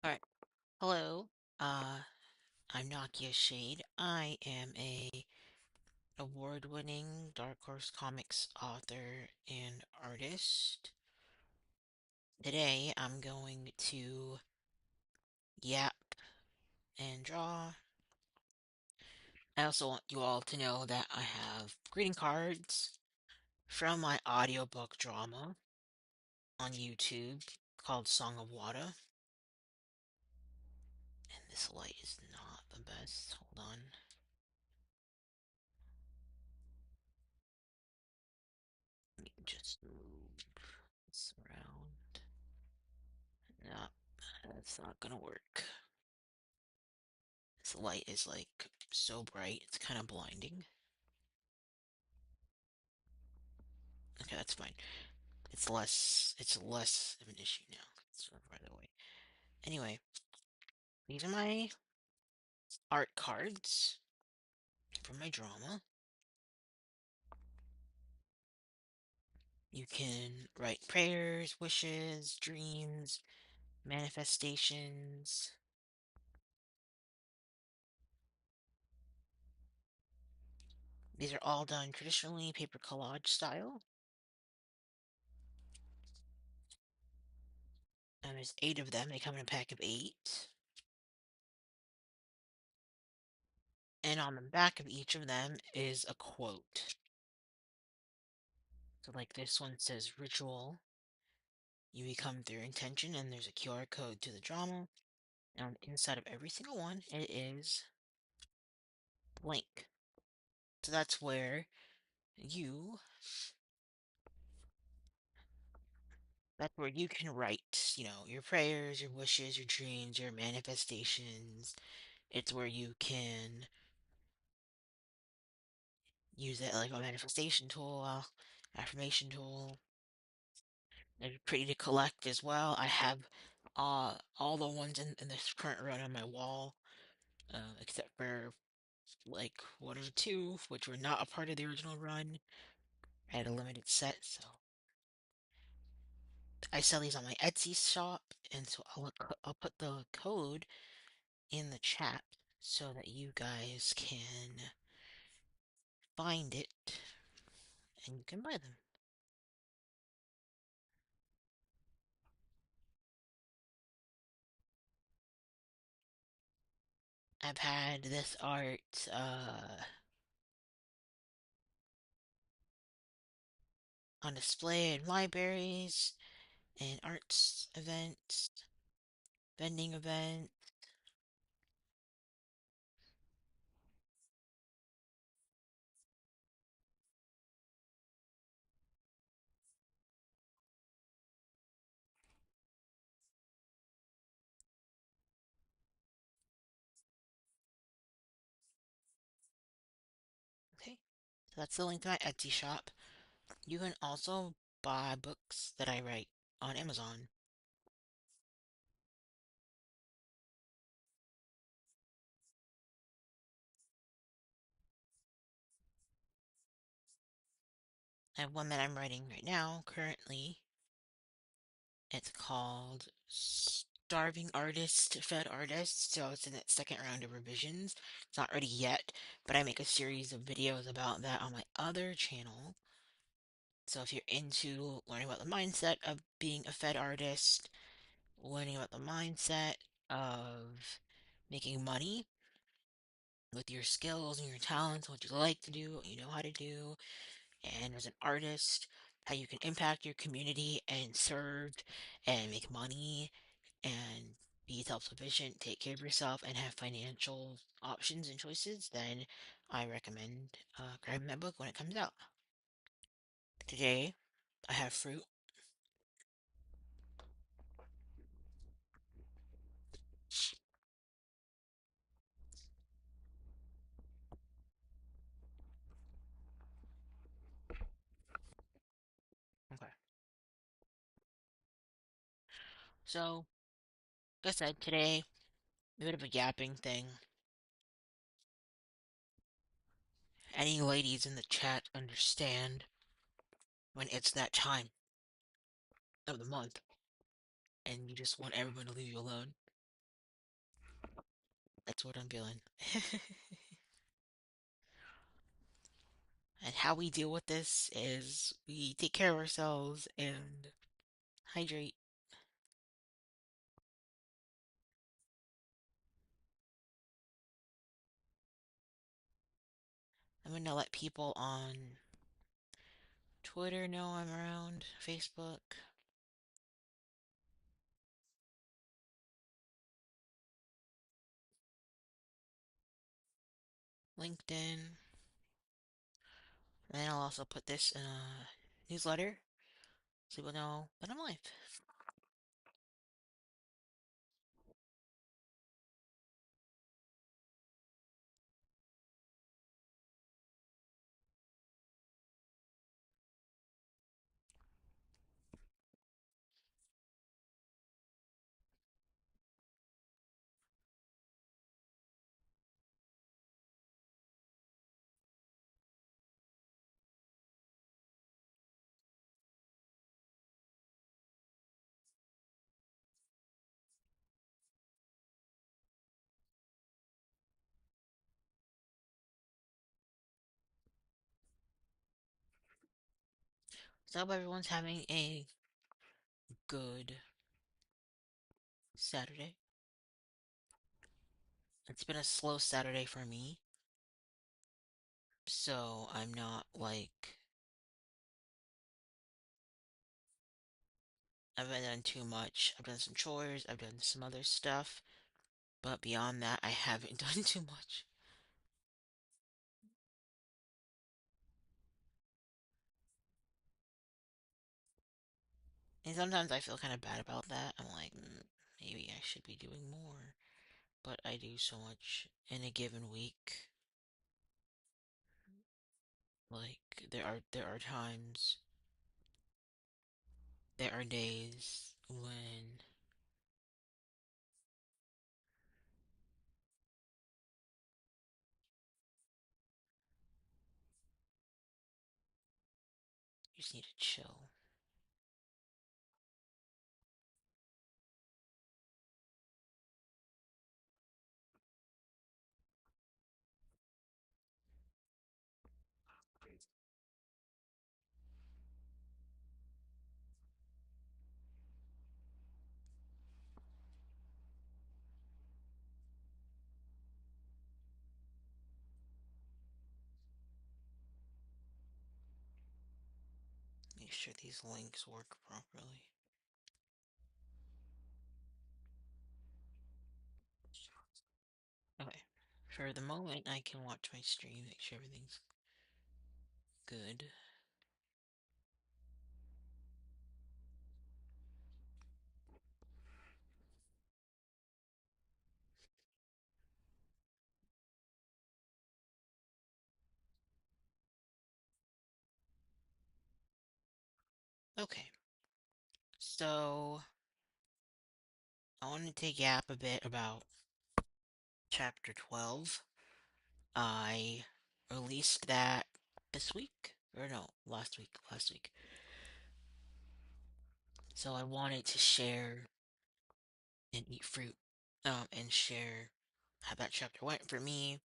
Alright. Hello. Uh, I'm Nakia Shade. I am a award-winning Dark Horse Comics author and artist. Today I'm going to yap and draw. I also want you all to know that I have greeting cards from my audiobook drama on YouTube called Song of Wata. And this light is not the best. Hold on. Let me just move this around. No, that's not gonna work. This light is like so bright, it's kind of blinding. Okay, that's fine. It's less of an issue now. It's right away. Anyway, these are my art cards for my drama. You can write prayers, wishes, dreams, manifestations. These are all done traditionally paper collage style. And there's 8 of them. They come in a pack of 8. And on the back of each of them is a quote. So like this one says ritual. You become through intention, and there's a QR code to the drama. And on the inside of every single one, it is blank. So you that's where you can write, your prayers, your wishes, your dreams, your manifestations. It's where you can use it like a manifestation tool, affirmation tool. They're pretty to collect as well. I have all the ones in this current run on my wall, except for like one or two, which were not a part of the original run. I had a limited set, so I sell these on my Etsy shop, and so I'll put the code in the chat so that you guys can find it and you can buy them. I've had this art on display in libraries and arts events, vending events. Okay, so that's the link to my Etsy shop. You can also buy books that I write on Amazon. I have one that I'm writing right now, currently. It's called Starving Artist, Fed Artist, so it's in its second round of revisions. It's not ready yet, but I make a series of videos about that on my other channel. So if you're into learning about the mindset of being a Fed artist, learning about the mindset of making money with your skills and your talents, what you like to do, what you know how to do, and as an artist, how you can impact your community and serve and make money and be self-sufficient, take care of yourself, and have financial options and choices, then I recommend grabbing that book when it comes out. Today, I have fruit. Okay. So, like I said, today, a bit of a yapping thing. Any ladies in the chat understand when it's that time of the month and you just want everyone to leave you alone? That's what I'm feeling. And how we deal with this is we take care of ourselves and hydrate. I'm gonna let people on Twitter know I'm around, Facebook, LinkedIn, and then I'll also put this in a newsletter so people know that I'm live. So I hope everyone's having a good Saturday. It's been a slow Saturday for me, so I'm not like I haven't done too much. I've done some chores, I've done some other stuff, but beyond that, I haven't done too much. And sometimes I feel kind of bad about that. I'm like, maybe I should be doing more, but I do so much in a given week. Like there are times, there are days when you just need to chill. Make sure these links work properly. Okay. For the moment, I can watch my stream, make sure everything's good. Okay. So, I wanted to yap a bit about chapter 12. I released that this week, or no, last week, last week. So I wanted to share and eat fruit, and share how that chapter went for me.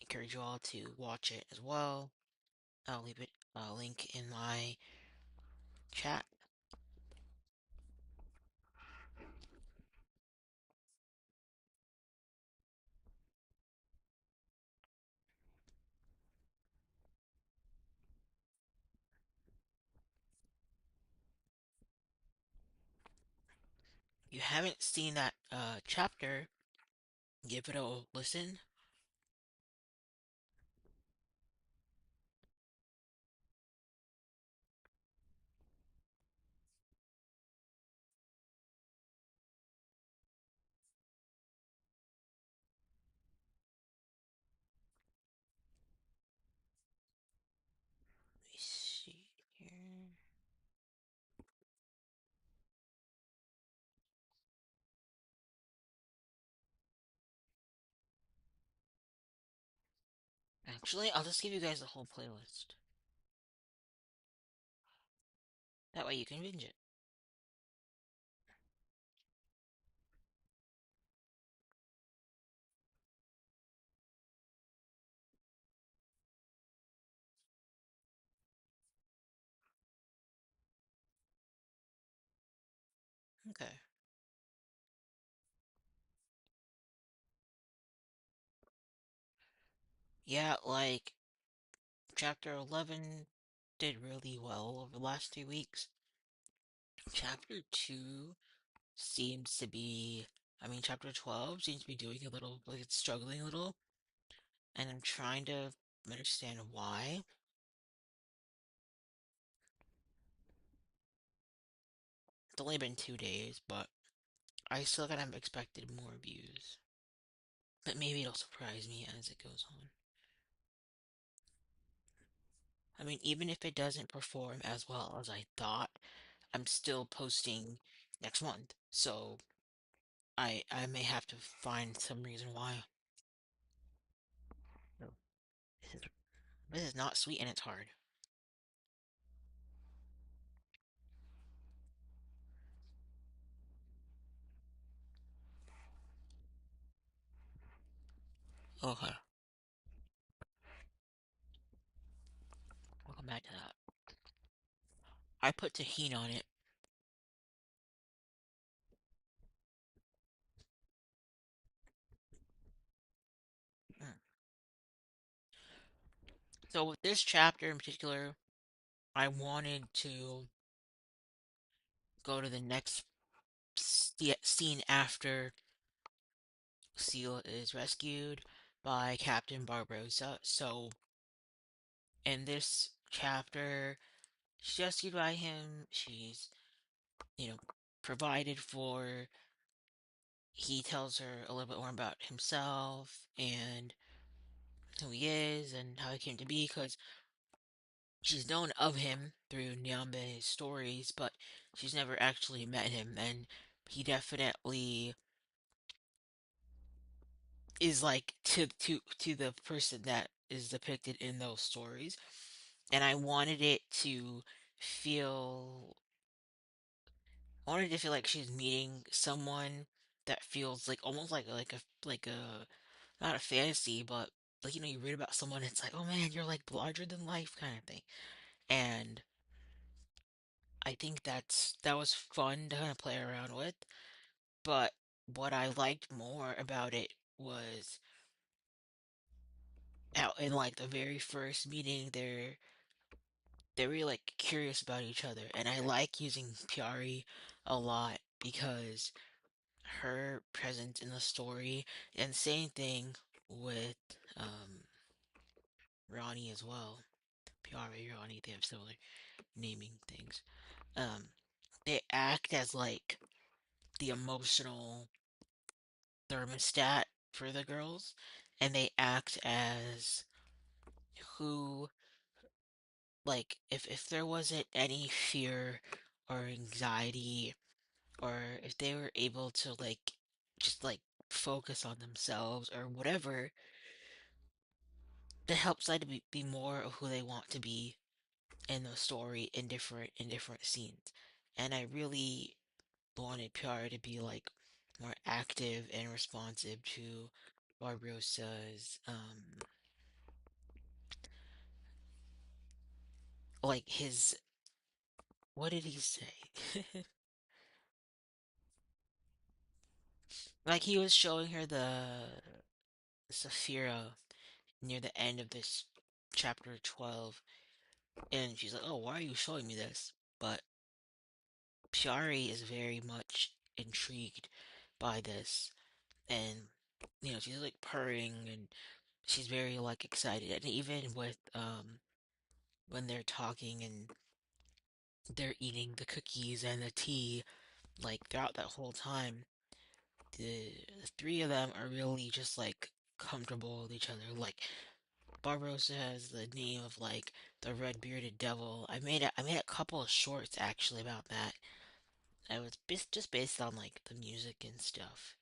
Encourage you all to watch it as well. I'll leave it a link in my chat. If you haven't seen that chapter, give it a listen. Let me see here. Actually, I'll just give you guys the whole playlist. That way you can binge it. Okay. Yeah, like chapter 11 did really well over the last 3 weeks. Chapter 2 seems to be, I mean, chapter 12 seems to be doing a little, like it's struggling a little, and I'm trying to understand why. It's only been 2 days, but I still kind of expected more views. But maybe it'll surprise me as it goes on. I mean, even if it doesn't perform as well as I thought, I'm still posting next month. So I may have to find some reason why. No, this is not sweet and it's hard. Okay, we'll come back to that. I put tahini on it. Mm. So with this chapter in particular, I wanted to go to the next scene after Seal is rescued by Captain Barbosa. So in this chapter, she's rescued by him. She's, you know, provided for. He tells her a little bit more about himself and who he is and how he came to be because she's known of him through Niambe's stories, but she's never actually met him, and he definitely is like to the person that is depicted in those stories. And feel I wanted to feel like she's meeting someone that feels like almost like a not a fantasy, but like you read about someone, it's like, oh man, you're like larger than life kind of thing. And I think that was fun to kind of play around with. But what I liked more about it was out in like the very first meeting, they're really like curious about each other, and I like using Piari a lot because her presence in the story, and same thing with um Ronnie as well. Piari, Ronnie, they have similar naming things. Um, they act as like the emotional thermostat for the girls, and they act as who, like, if there wasn't any fear or anxiety, or if they were able to like just like focus on themselves or whatever, that helps them to be more of who they want to be in the story in different scenes. And I really wanted PR to be like more active and responsive to Barbarossa's like his, what did he say? Like he was showing her the Saphira near the end of this chapter 12, and she's like, "Oh, why are you showing me this?" But Piari is very much intrigued by this, and she's like purring and she's very like excited, and even with when they're talking and they're eating the cookies and the tea, like throughout that whole time, the three of them are really just like comfortable with each other. Like Barbarossa has the name of like the red bearded devil. I made a couple of shorts actually about that. I was just based on like the music and stuff.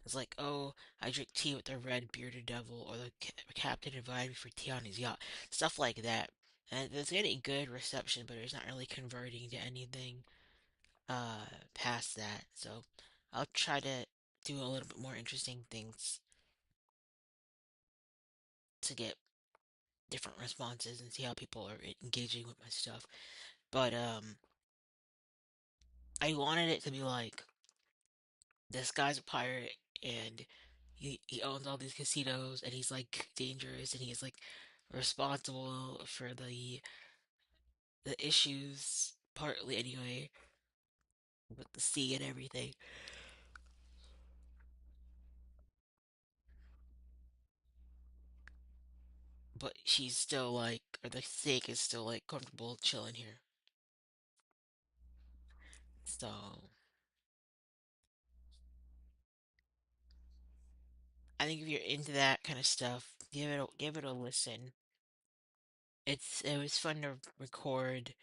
It's like, oh, I drink tea with the red bearded devil, or the captain invited me for tea on his yacht, stuff like that. And it's getting good reception, but it's not really converting to anything past that. So I'll try to do a little bit more interesting things to get different responses and see how people are engaging with my stuff. But I wanted it to be like this guy's a pirate and he owns all these casinos and he's like dangerous and he's like responsible for the issues partly anyway with the sea and everything. But she's still like, or the snake is still like comfortable chilling here. So I think if you're into that kind of stuff, give it a listen. It was fun to record,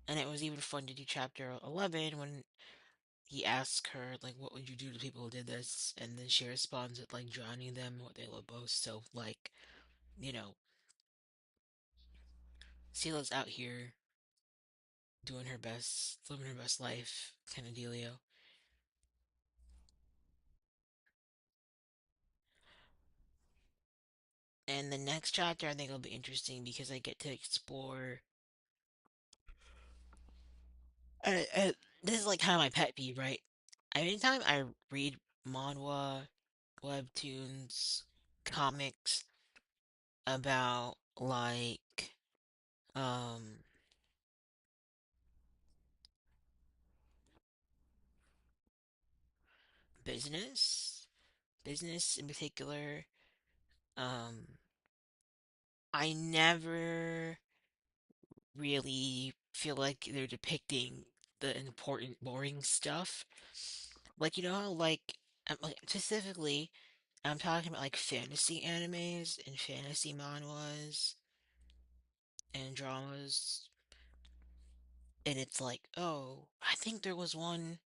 and it was even fun to do chapter 11 when he asks her like, "What would you do to people who did this?" And then she responds with like drowning them, what they love most. So like, you know, Sela's out here doing her best, living her best life, kind of dealio. And the next chapter I think will be interesting because I get to explore. This is like kind of my pet peeve, right? Anytime I read manhwa, webtoons, comics about like um business, business in particular, um I never really feel like they're depicting the important boring stuff. Like you know how like specifically I'm talking about like fantasy animes and fantasy manhwas and dramas, and it's like, oh, I think there was one.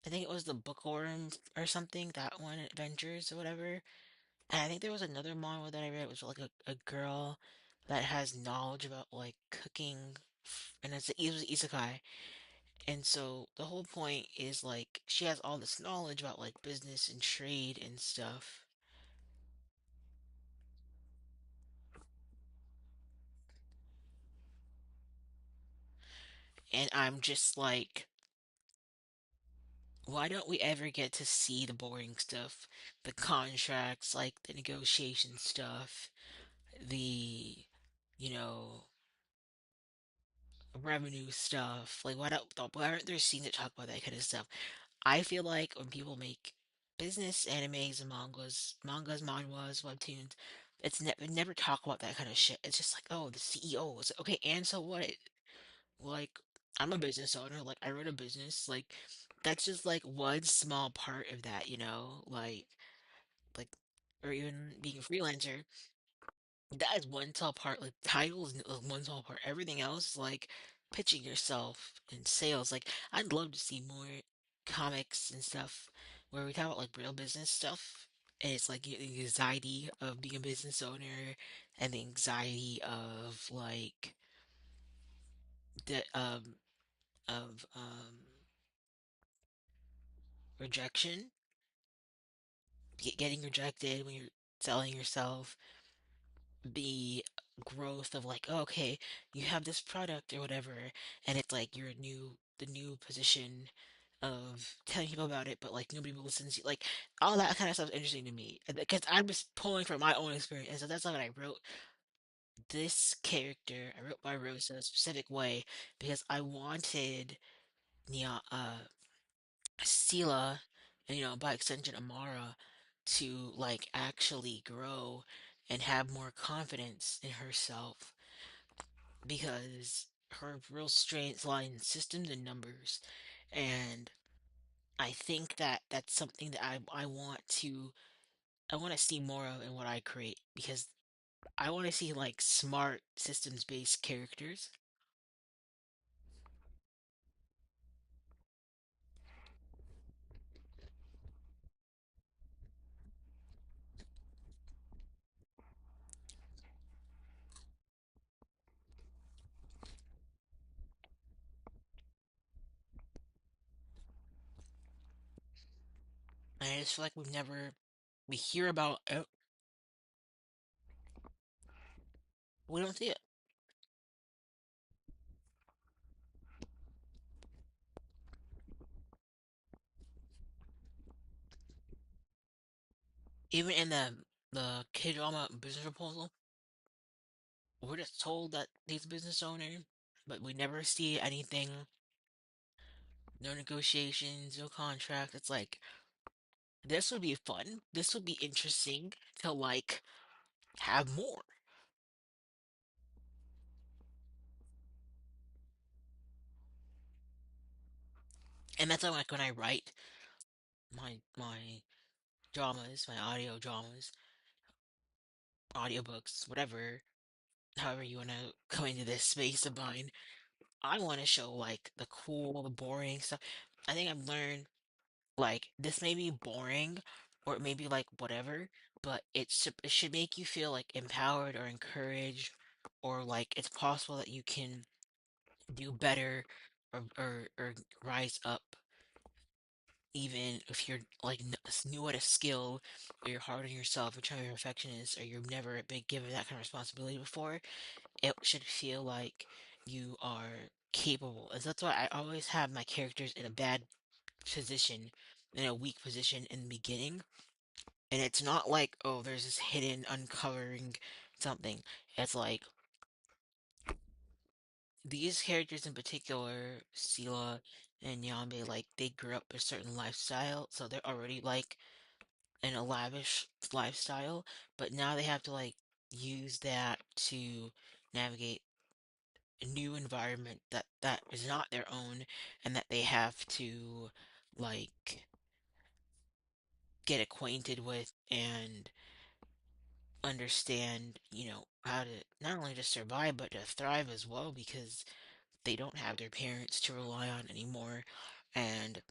I think it was the Bookworm or something. That one, Adventures or whatever. And I think there was another manga that I read. It was like a girl that has knowledge about like cooking, and it was isekai. And so the whole point is like she has all this knowledge about like business and trade and stuff. And I'm just like, why don't we ever get to see the boring stuff? The contracts, like the negotiation stuff, the, you know, revenue stuff. Like, why aren't there scenes that talk about that kind of stuff? I feel like when people make business animes and mangas, manhwas, webtoons, never talk about that kind of shit. It's just like, oh, the CEO was okay, and so what? Like, I'm a business owner. Like, I run a business. Like, that's just like one small part of that, like, or even being a freelancer. That is one small part. Like, titles, one small part. Everything else, like, pitching yourself and sales. Like, I'd love to see more comics and stuff where we talk about like real business stuff. And it's like the anxiety of being a business owner and the anxiety of like the of rejection, getting rejected when you're selling yourself, the growth of like, oh, okay, you have this product or whatever, and it's like the new position of telling people about it, but like nobody will listen to you. Like all that kind of stuff is interesting to me because I'm just pulling from my own experience. And so that's why when I wrote this character, I wrote my Rose in a specific way because I wanted Nia, Sela, and by extension Amara, to like actually grow and have more confidence in herself because her real strengths lie in systems and numbers. And I think that that's something that I want to see more of in what I create because I want to see like smart systems based characters. I just feel like we hear about it, we don't see it. Even in the K drama business proposal, we're just told that he's a business owner, but we never see anything, no negotiations, no contract. It's like, this would be fun. This would be interesting to like have more. And that's why like when I write my dramas, my audio dramas, audiobooks, whatever, however you want to come into this space of mine, I want to show like the cool, the boring stuff. I think I've learned like this may be boring or it may be like whatever, but it should make you feel like empowered or encouraged or like it's possible that you can do better or rise up even if you're like new at a skill or you're hard on yourself or trying to be a perfectionist or you've never been given that kind of responsibility before, it should feel like you are capable. And so that's why I always have my characters in a bad position, in a weak position in the beginning. And it's not like, oh, there's this hidden uncovering something. It's like these characters in particular, Sela and Niambe, like they grew up a certain lifestyle, so they're already like in a lavish lifestyle, but now they have to like use that to navigate a new environment that is not their own and that they have to like get acquainted with and understand, how to not only just survive but to thrive as well because they don't have their parents to rely on anymore and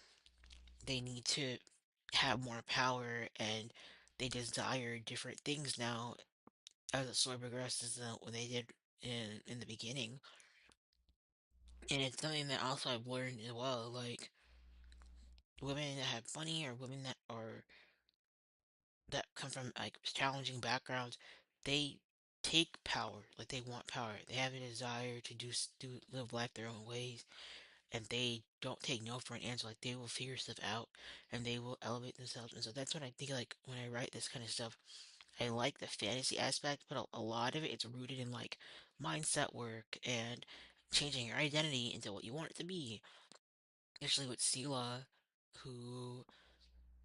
they need to have more power and they desire different things now as the story progresses than what they did in the beginning. And it's something that also I've learned as well, like women that have money or women that come from like challenging backgrounds, they take power, like they want power. They have a desire to do live life their own ways, and they don't take no for an answer. Like they will figure stuff out, and they will elevate themselves. And so that's what I think. Like when I write this kind of stuff, I like the fantasy aspect, but a lot of it it's rooted in like mindset work and changing your identity into what you want it to be. Especially with Sela, who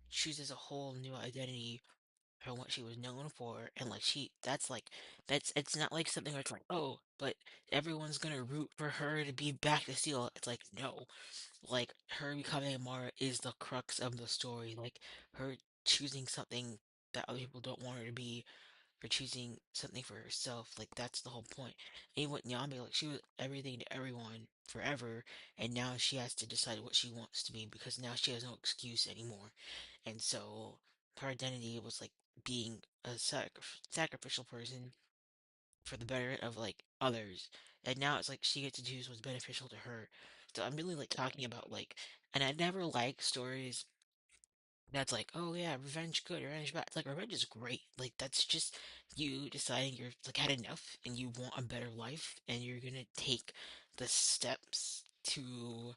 chooses a whole new identity from what she was known for, and like that's it's not like something where it's like, oh, but everyone's gonna root for her to be back to Sela. It's like no, like her becoming Amara is the crux of the story. Like her choosing something that other people don't want her to be, for choosing something for herself. Like that's the whole point. And even with Nyambe, like she was everything to everyone forever, and now she has to decide what she wants to be because now she has no excuse anymore. And so her identity was like being a sacrificial person for the betterment of like others. And now it's like she gets to choose what's beneficial to her. So I'm really like talking about like, and I never like stories that's like, oh yeah, revenge good, revenge bad. It's like revenge is great. Like that's just you deciding you're like had enough and you want a better life and you're gonna take the steps to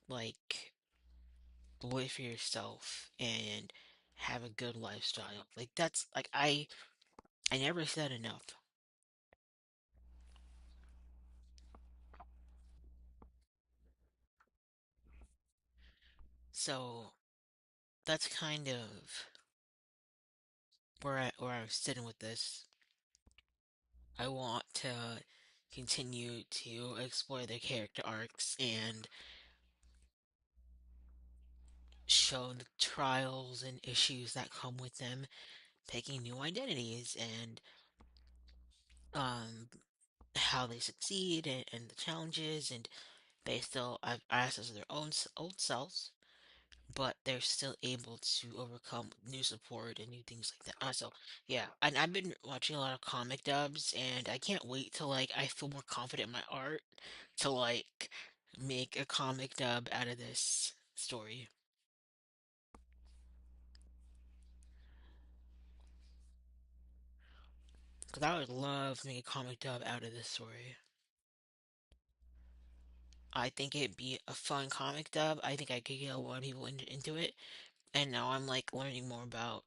like live for yourself and have a good lifestyle. Like that's like I never said enough. So that's kind of where I was sitting with this. I want to continue to explore their character arcs and show the trials and issues that come with them taking new identities and um how they succeed and the challenges and they still have access to their old selves but they're still able to overcome new support and new things like that. So yeah, and I've been watching a lot of comic dubs and I can't wait till like I feel more confident in my art to like make a comic dub out of this story. Because I would love to make a comic dub out of this story. I think it'd be a fun comic dub. I think I could get a lot of people into it. And now I'm like learning more about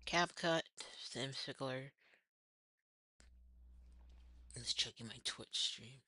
CapCut, Simsickler. Let's checking my Twitch stream.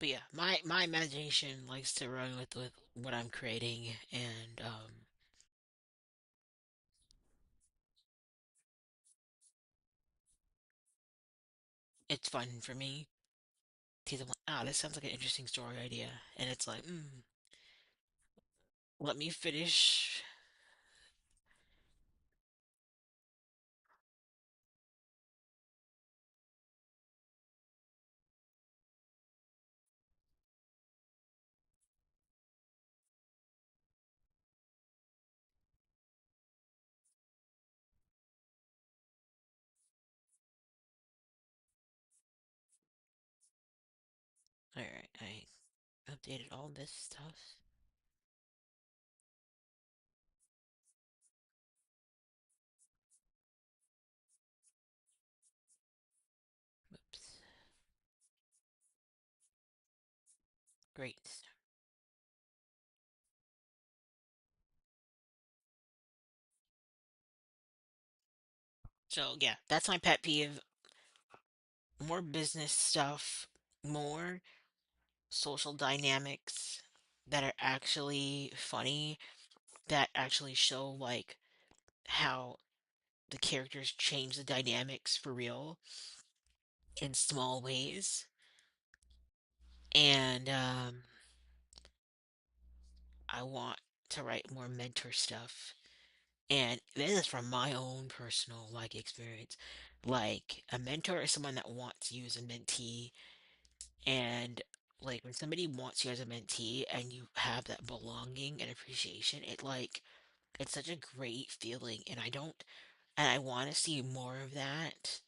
But yeah, my imagination likes to run with what I'm creating, and it's fun for me. Because I'm like, ah, this sounds like an interesting story idea, and it's like, let me finish. All right, I updated all this stuff. Whoops. Great. So yeah, that's my pet peeve. More business stuff, more social dynamics that are actually funny, that actually show like how the characters change the dynamics for real in small ways. And I want to write more mentor stuff. And this is from my own personal like experience. Like a mentor is someone that wants you as a mentee, and like when somebody wants you as a mentee and you have that belonging and appreciation, it's such a great feeling, and I want to see more of that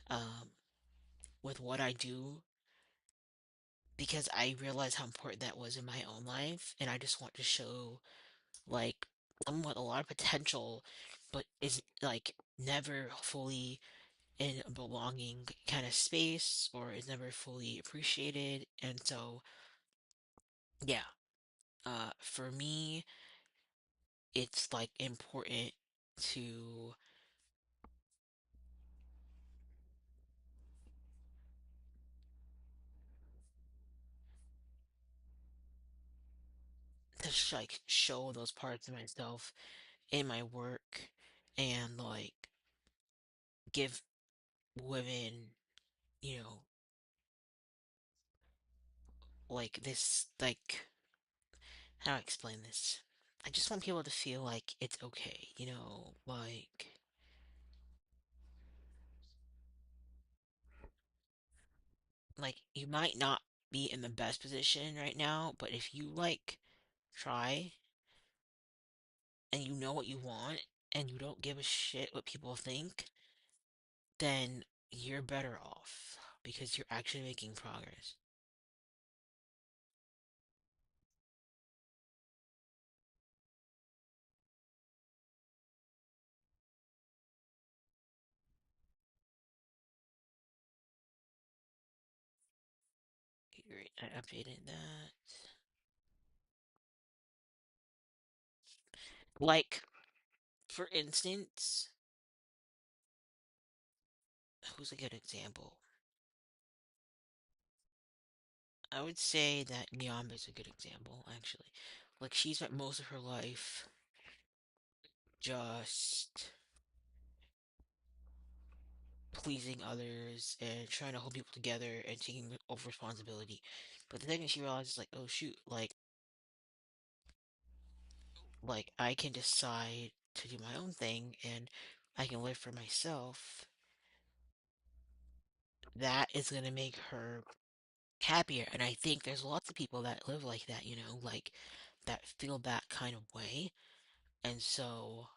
um with what I do, because I realize how important that was in my own life, and I just want to show like someone with a lot of potential, but is like never fully in a belonging kind of space, or is never fully appreciated. And so yeah, for me, it's like important to like show those parts of myself in my work, and like give women, you know, like this, like, how do I explain this? I just want people to feel like it's okay, like you might not be in the best position right now, but if you like try and you know what you want and you don't give a shit what people think, then you're better off because you're actually making progress. I updated that. Like, for instance, who's a good example? I would say that Niambe is a good example, actually. Like, she spent most of her life just pleasing others and trying to hold people together and taking over responsibility. But the thing is, she realizes, like, oh shoot, like I can decide to do my own thing and I can live for myself. That is gonna make her happier. And I think there's lots of people that live like that, like that feel that kind of way. And so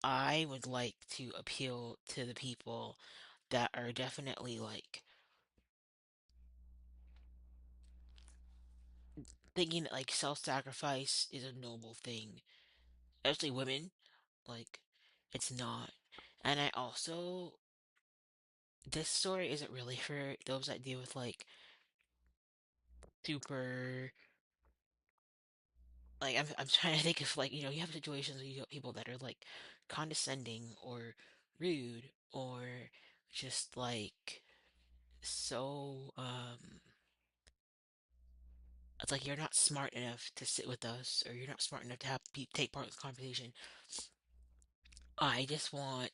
I would like to appeal to the people that are definitely like thinking that like self-sacrifice is a noble thing, especially women. Like, it's not. And I also, this story isn't really for those that deal with like super, like I'm trying to think of like, you have situations where you get people that are like condescending or rude or just like so it's like you're not smart enough to sit with us or you're not smart enough to take part in the conversation. I just want,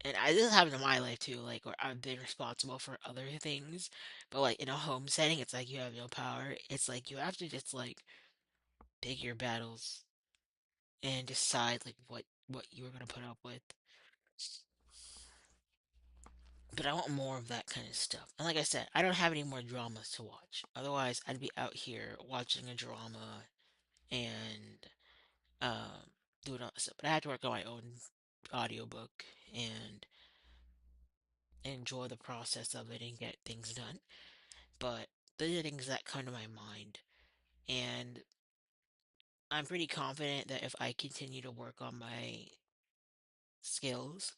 and this happens in my life too, like where I've been responsible for other things, but like in a home setting, it's like you have no power. It's like you have to just like pick your battles and decide like what you're gonna put up with. But I want more of that kind of stuff. And like I said, I don't have any more dramas to watch. Otherwise, I'd be out here watching a drama and doing all this stuff. But I had to work on my own audiobook and enjoy the process of it and get things done. But those are things that come to my mind. And I'm pretty confident that if I continue to work on my skills,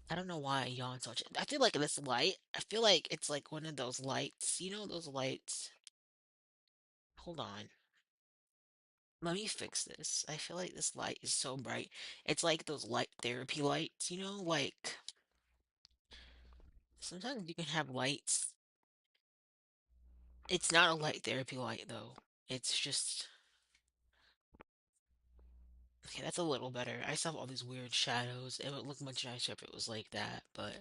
I don't know why I yawn so much. I feel like this light, I feel like it's like one of those lights. You know those lights? Hold on. Let me fix this. I feel like this light is so bright. It's like those light therapy lights, like sometimes you can have lights. It's not a light therapy light though. It's just okay, that's a little better. I saw all these weird shadows. It would look much nicer if it was like that, but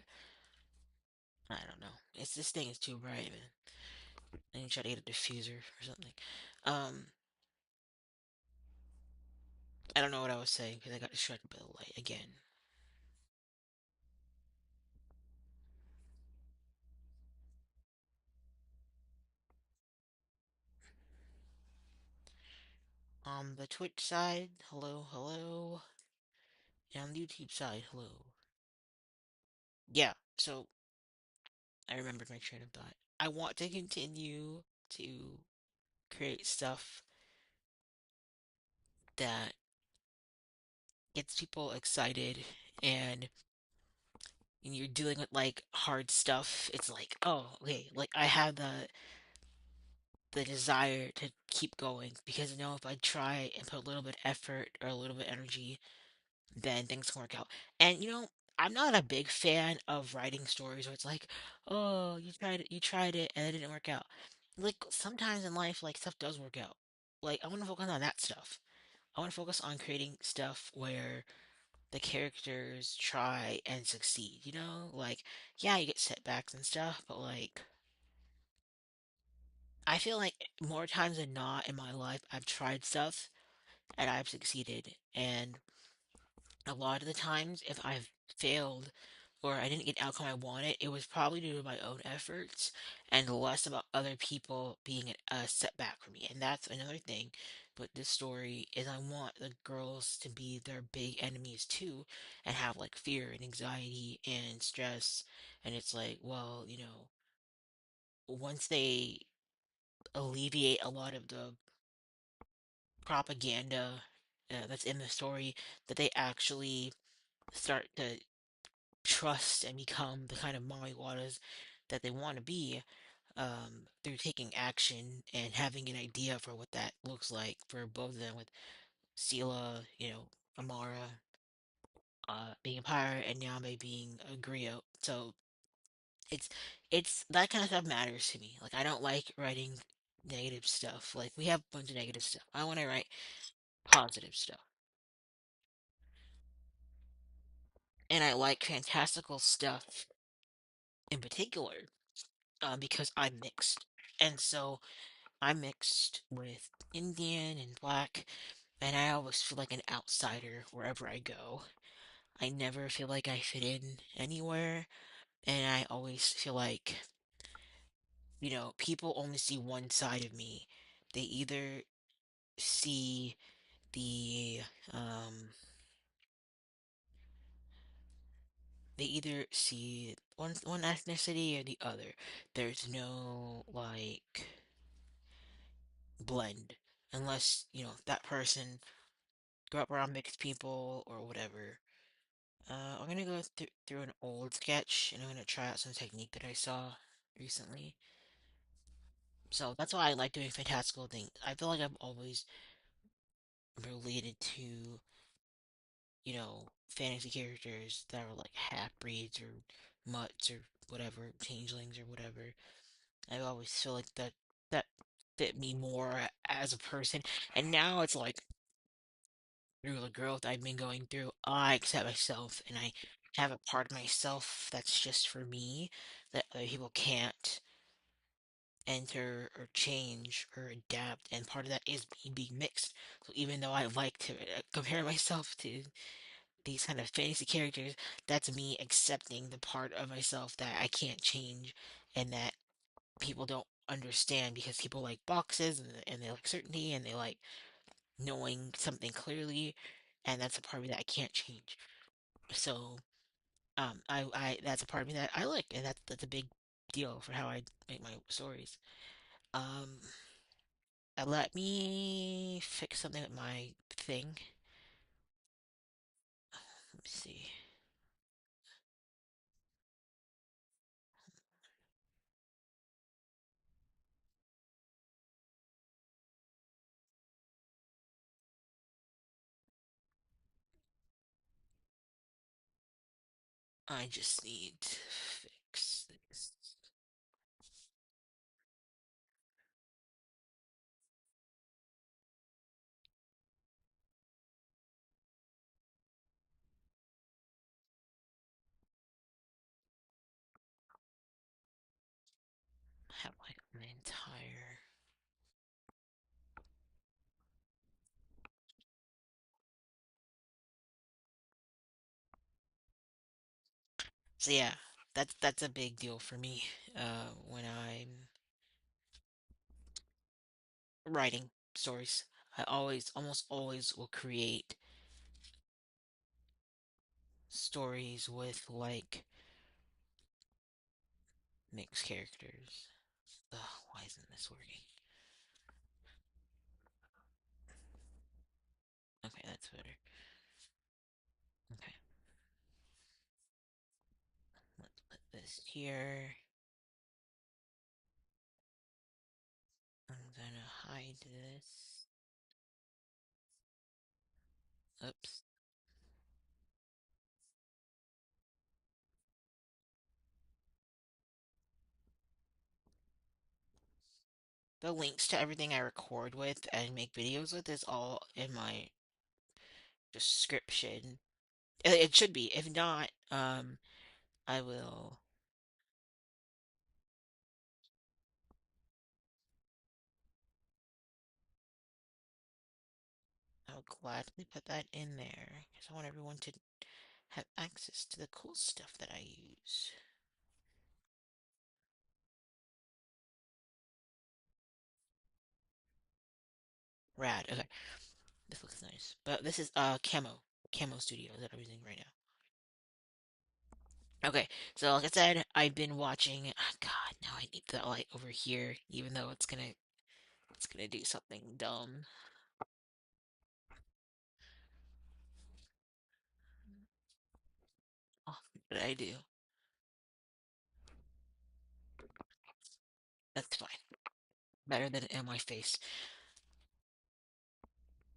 I don't know. It's this thing is too bright, man. I need to try to get a diffuser or something. Um, I don't know what I was saying because I got distracted by the light again. On the Twitch side, hello, hello. And on the YouTube side, hello. Yeah, so I remembered my train of thought. I want to continue to create stuff that gets people excited and when you're dealing with like hard stuff, it's like, oh, okay, like I have the desire to keep going because if I try and put a little bit effort or a little bit energy, then things can work out. And I'm not a big fan of writing stories where it's like, oh, you tried it, and it didn't work out. Like sometimes in life, like stuff does work out. Like I want to focus on that stuff. I want to focus on creating stuff where the characters try and succeed. Like yeah, you get setbacks and stuff, but like I feel like more times than not in my life, I've tried stuff and I've succeeded. And a lot of the times, if I've failed or I didn't get the outcome I wanted, it was probably due to my own efforts and less about other people being a setback for me. And that's another thing. But this story is I want the girls to be their big enemies too and have like fear and anxiety and stress. And it's like, well, once they alleviate a lot of the propaganda that's in the story, that they actually start to trust and become the kind of Mami Watas that they want to be, through taking action and having an idea for what that looks like for both of them, with Sela, Amara, being a pirate, and Nyambe being a griot. So it's it's that kind of stuff matters to me. Like, I don't like writing negative stuff. Like, we have a bunch of negative stuff. I want to write positive stuff. And I like fantastical stuff in particular, because I'm mixed. And so I'm mixed with Indian and black, and I always feel like an outsider wherever I go. I never feel like I fit in anywhere, and I always feel like, people only see one side of me. They either see the, um, they either see one ethnicity or the other. There's no, like, blend, unless, that person grew up around mixed people or whatever. I'm gonna go through an old sketch, and I'm gonna try out some technique that I saw recently. So that's why I like doing fantastical things. I feel like I'm always related to, fantasy characters that are like half breeds or mutts or whatever, changelings or whatever. I always feel like that fit me more as a person. And now it's like, through the growth I've been going through, I accept myself, and I have a part of myself that's just for me, that other people can't enter or change or adapt. And part of that is me being mixed. So even though I like to compare myself to these kind of fantasy characters, that's me accepting the part of myself that I can't change, and that people don't understand, because people like boxes, and they like certainty, and they like knowing something clearly, and that's a part of me that I can't change. So, I that's a part of me that I like, and that's a big deal for how I make my stories. Um, Let me fix something with my thing. Let me see. I just need to fix this. Have like an entire. So yeah, that's a big deal for me. When I'm writing stories, I almost always will create stories with like mixed characters. Ugh, why isn't this working? Okay, that's better. Okay, let's put this here. I'm gonna hide this. Oops. The links to everything I record with and make videos with is all in my description. It should be. If not, I will. I'll gladly put that in there, because I want everyone to have access to the cool stuff that I use. Rad. Okay, this looks nice. But this is Camo Studio that I'm using right now. Okay, so like I said, I've been watching. Oh God, now I need the light over here, even though it's gonna do something dumb. Oh, What did I do? That's fine. Better than in my face.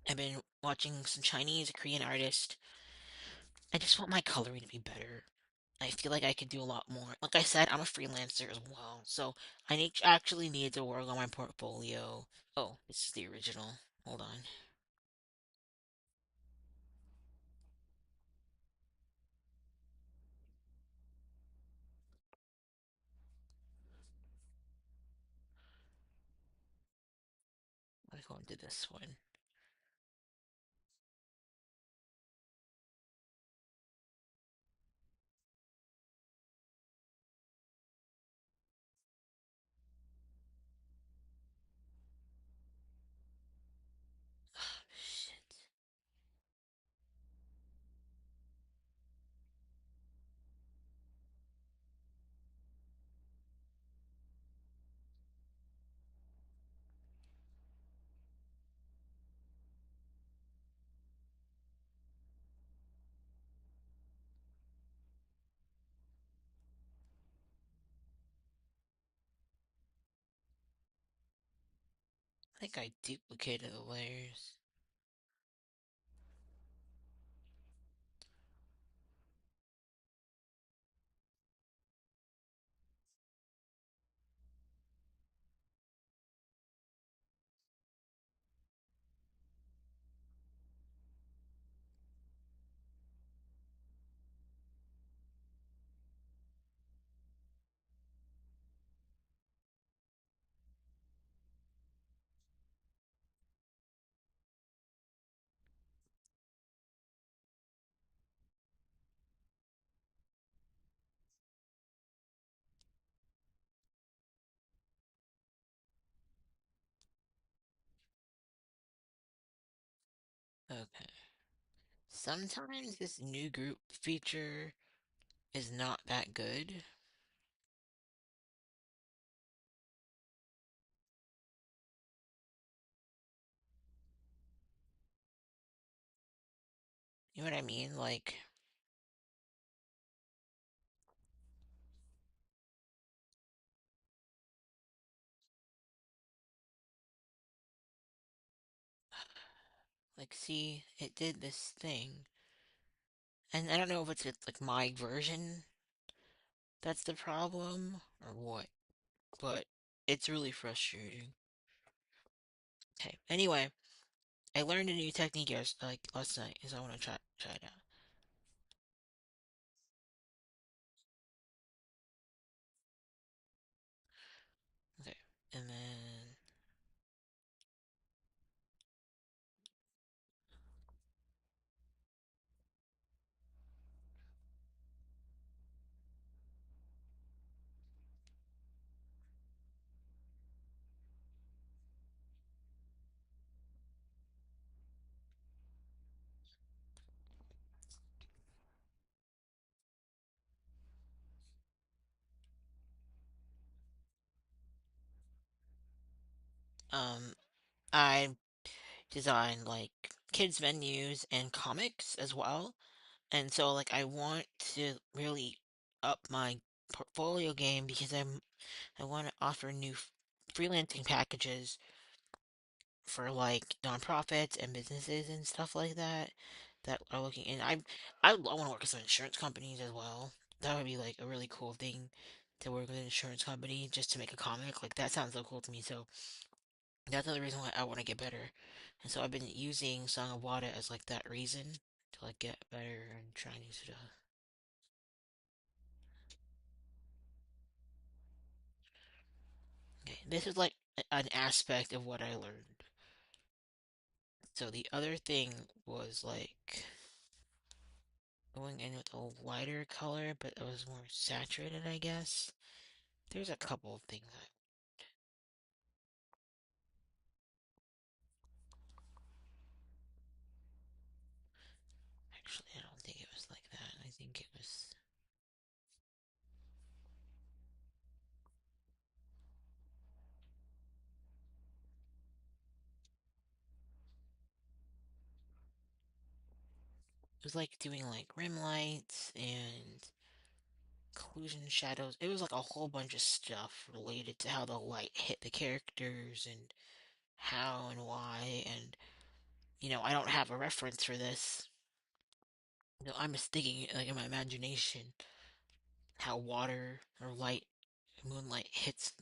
I've been watching some Chinese, Korean artists. I just want my coloring to be better. I feel like I could do a lot more. Like I said, I'm a freelancer as well, so actually need to work on my portfolio. Oh, this is the original. Hold on. Let's go into this one. Shit. I think I duplicated the layers. Okay. Sometimes this new group feature is not that good. You know what I mean? See, it did this thing. And I don't know if it's like my version that's the problem or what, but it's really frustrating. Okay. Anyway, I learned a new technique last night, so I want to try it out. Okay. And then um I designed like kids menus and comics as well. And so I want to really up my portfolio game because I want to offer new freelancing packages for like nonprofits and businesses and stuff like that that are looking in. I want to work with some insurance companies as well. That would be like a really cool thing to work with an insurance company just to make a comic. Like that sounds so cool to me. So that's another reason why I want to get better. And so I've been using Song of Wata as like that reason to like get better and try new stuff. Okay, this is like an aspect of what I learned. So the other thing was like going in with a lighter color, but it was more saturated, I guess. There's a couple of things actually I don't think it was like that. I think it was like doing like rim lights and occlusion shadows. It was like a whole bunch of stuff related to how the light hit the characters and how and why. And, I don't have a reference for this. I'm just thinking, like, in my imagination, how water or light, moonlight hits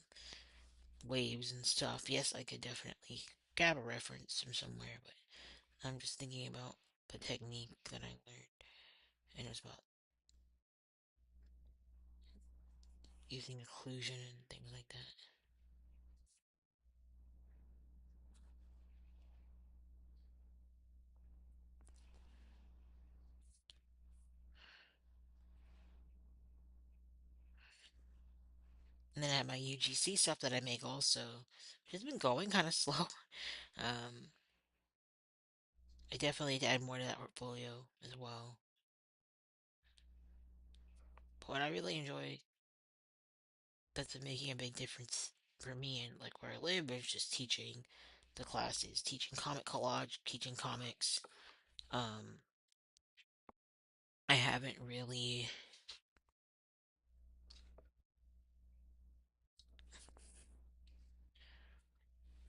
waves and stuff. Yes, I could definitely grab a reference from somewhere, but I'm just thinking about the technique that I learned, and it was about using occlusion and things like that. And then I have my UGC stuff that I make also, which has been going kind of slow. Um, I definitely need to add more to that portfolio as well. But what I really enjoy that's been making a big difference for me and like where I live is just teaching the classes, teaching comic collage, teaching comics. Um, I haven't really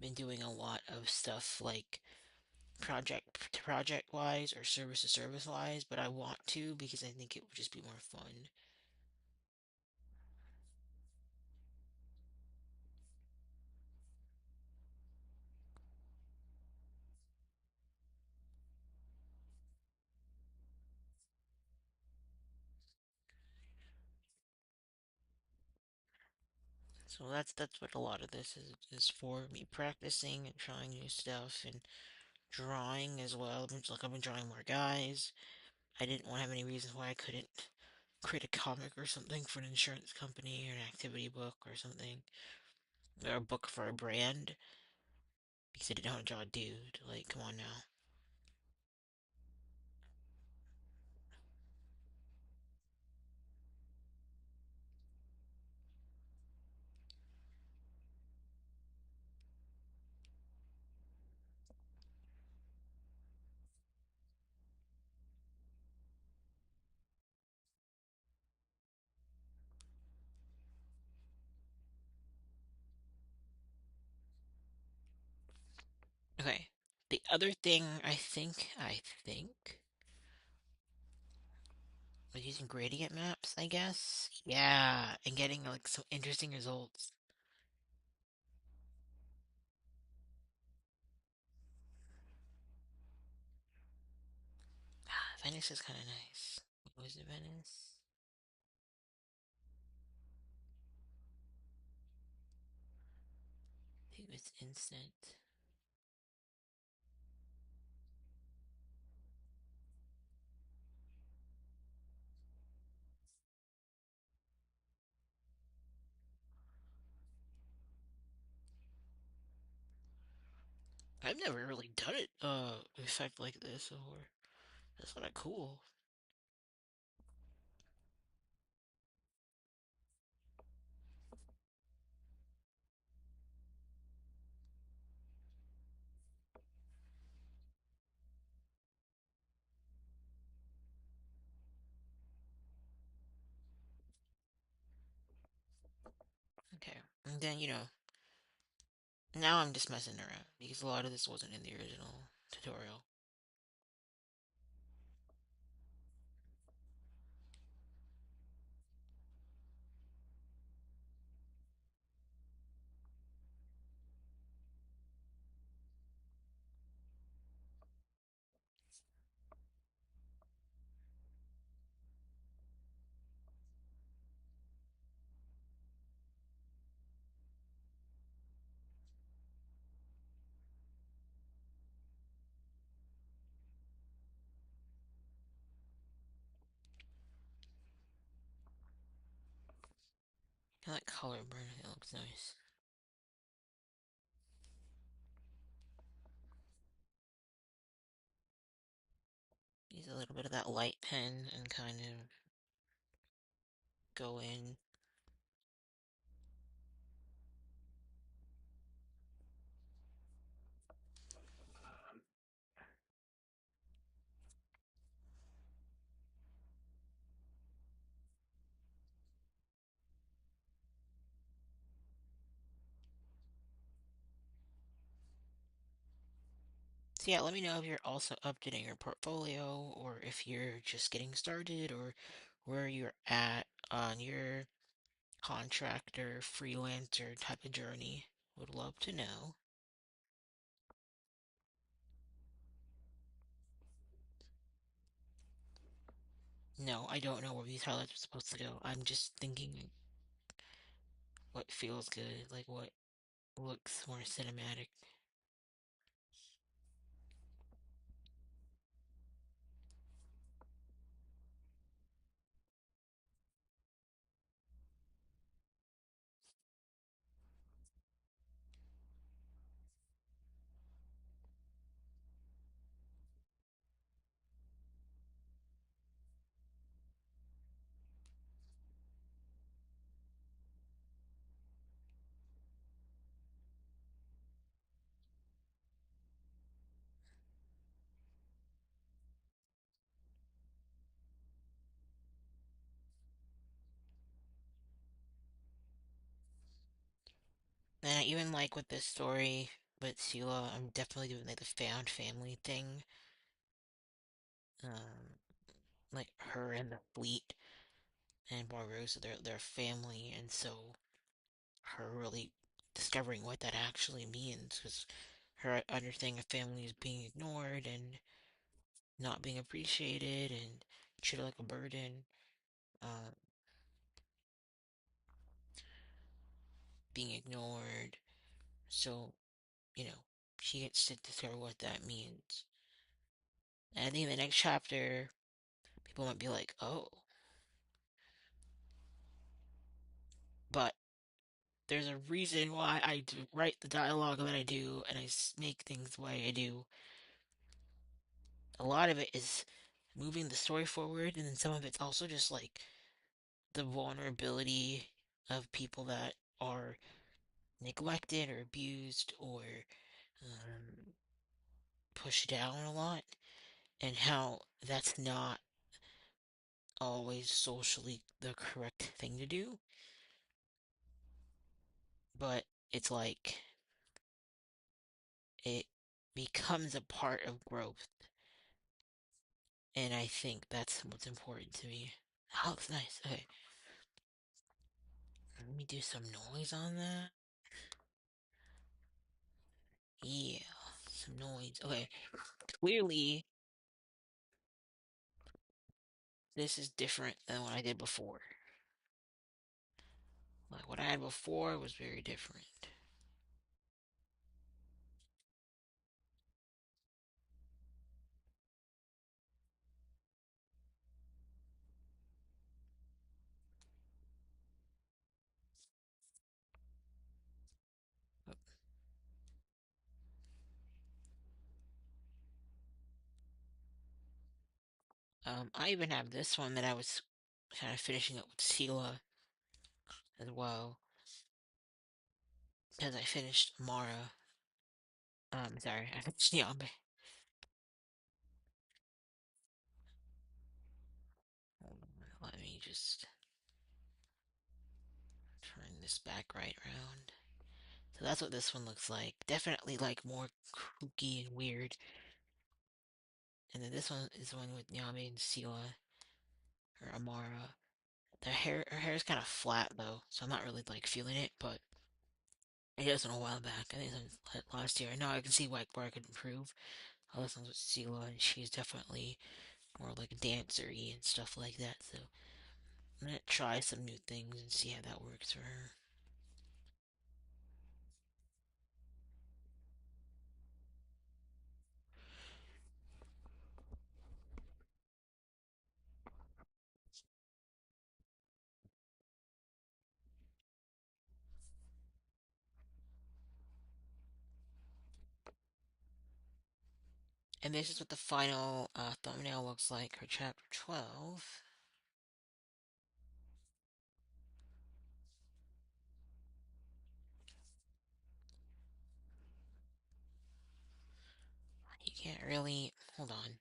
been doing a lot of stuff like project to project wise or service to service wise, but I want to because I think it would just be more fun. So that's what a lot of this is for me practicing and trying new stuff and drawing as well. I've been drawing more guys. I didn't want to have any reasons why I couldn't create a comic or something for an insurance company or an activity book or something, or a book for a brand because I didn't know how to draw a dude. Like, come on now. Okay. The other thing I think was using gradient maps, I guess. Yeah, and getting like some interesting results. Ah, Venice is kind of nice. What was it, Venice? I think it was instant. I've never really done it, effect like this before. That's kind of cool. Okay. And then, now I'm just messing around because a lot of this wasn't in the original tutorial. I like color burn, it looks nice. Use a little bit of that light pen and kind of go in. So yeah, let me know if you're also updating your portfolio or if you're just getting started or where you're at on your contractor, freelancer type of journey. Would love to know. No, I don't know where these highlights are supposed to go. I'm just thinking what feels good, like what looks more cinematic. And even like with this story with Sela, I'm definitely doing like the found family thing. Um, like her and the fleet and Barbarossa, they're family, and so her really discovering what that actually means, because her understanding of family is being ignored and not being appreciated and treated like a burden, uh, being ignored. So, you know, she gets to discover what that means. And I think in the next chapter, people might be like, oh, but there's a reason why I do write the dialogue that I do and I make things the way I do. A lot of it is moving the story forward, and then some of it's also just like the vulnerability of people that are neglected or abused or um, pushed down a lot, and how that's not always socially the correct thing to do, but it's like it becomes a part of growth, and I think that's what's important to me. Oh, it's nice. Okay, let me do some noise on that. Yeah, some noise. Okay, clearly this is different than what I did before. Like what I had before was very different. I even have this one that I was kind of finishing up with Sela as well, because I finished Mara. Sorry, I finished Niambe. Hold on, let me just turn this back right around. So that's what this one looks like. Definitely like more kooky and weird. And then this one is the one with Niambe and Sela or Amara. Her hair is kind of flat though, so I'm not really like feeling it. But I did this one a while back. I think it was like last year. Now I can see like where I could improve. I listen with Sela, and she's definitely more like dancery and stuff like that. So I'm gonna try some new things and see how that works for her. And this is what the final thumbnail looks like for chapter 12. You can't really. Hold on.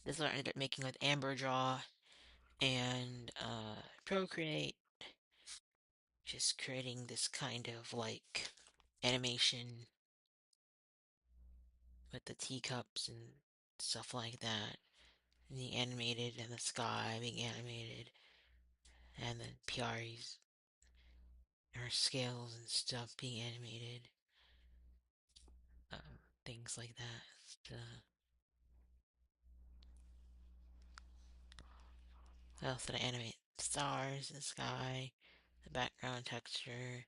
This is what I ended up making with Amberjaw and Procreate, just creating this kind of like animation with the teacups and stuff like that. And the animated and the sky being animated, and then Piari's her scales and stuff being animated, things like that. I also animate stars in the sky, the background texture.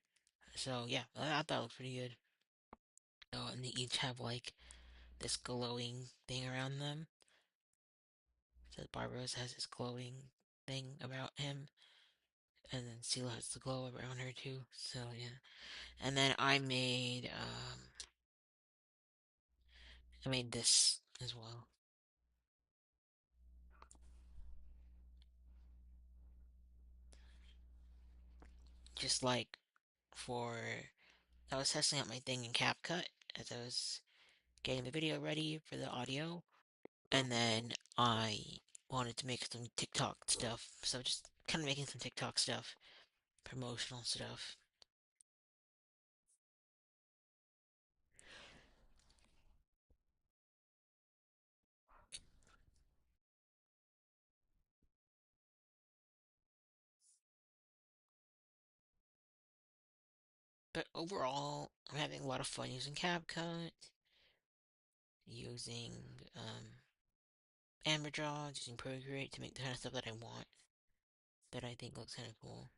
So yeah, I thought it looked pretty good. Oh, and they each have like this glowing thing around them. So Barbaros has this glowing thing about him, and then Sela has the glow around her too. So yeah, and then I made this as well, just like for I was testing out my thing in CapCut as I was getting the video ready for the audio, and then I wanted to make some TikTok stuff, so just kind of making some TikTok stuff, promotional stuff. But overall, I'm having a lot of fun using CapCut, using Amberjaw, using Procreate to make the kind of stuff that I want, that I think looks kind of cool.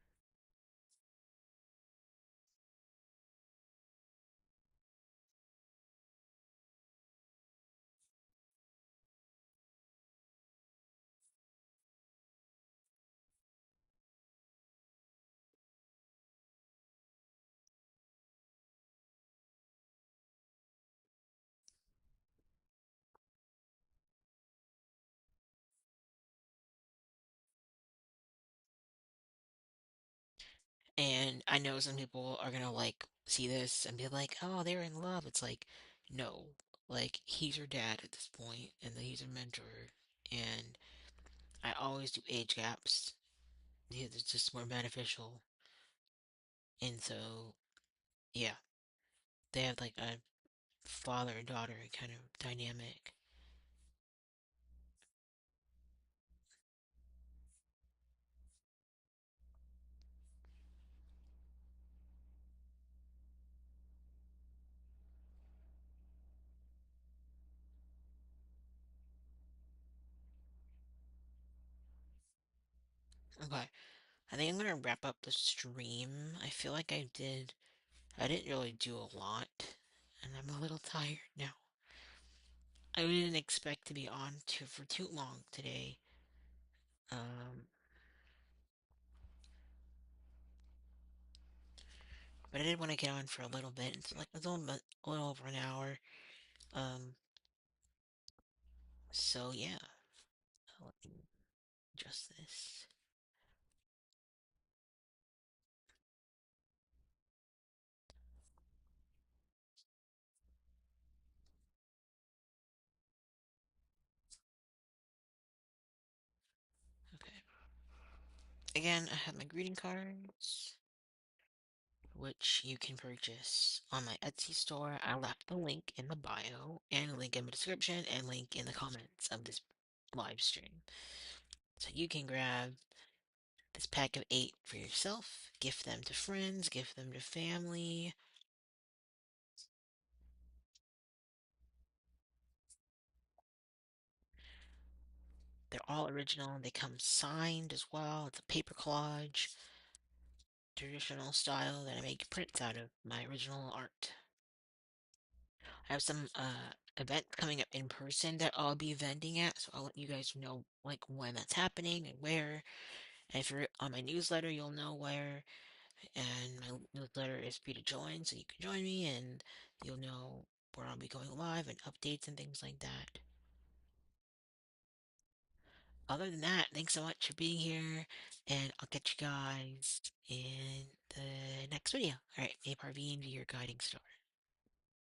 And I know some people are gonna like see this and be like, "Oh, they're in love." It's like, no, like he's her dad at this point, and he's her mentor. And I always do age gaps. Yeah, it's just more beneficial. And so, yeah, they have like a father daughter kind of dynamic. Okay, I think I'm gonna wrap up the stream. I feel like I didn't really do a lot, and I'm a little tired now. I didn't expect to be on for too long today. Um, but I did want to get on for a little bit. It's a little over an hour. Um, so yeah, let me adjust this. Okay. Again, I have my greeting cards, which you can purchase on my Etsy store. I left the link in the bio, and a link in the description, and link in the comments of this live stream. So you can grab this pack of 8 for yourself, gift them to friends, gift them to family. They're all original. They come signed as well. It's a paper collage, traditional style that I make prints out of my original art. I have some event coming up in person that I'll be vending at, so I'll let you guys know like when that's happening and where. And if you're on my newsletter, you'll know where. And my newsletter is free to join, so you can join me and you'll know where I'll be going live and updates and things like that. Other than that, thanks so much for being here, and I'll catch you guys in the next video. Alright, may Parveen be your guiding star.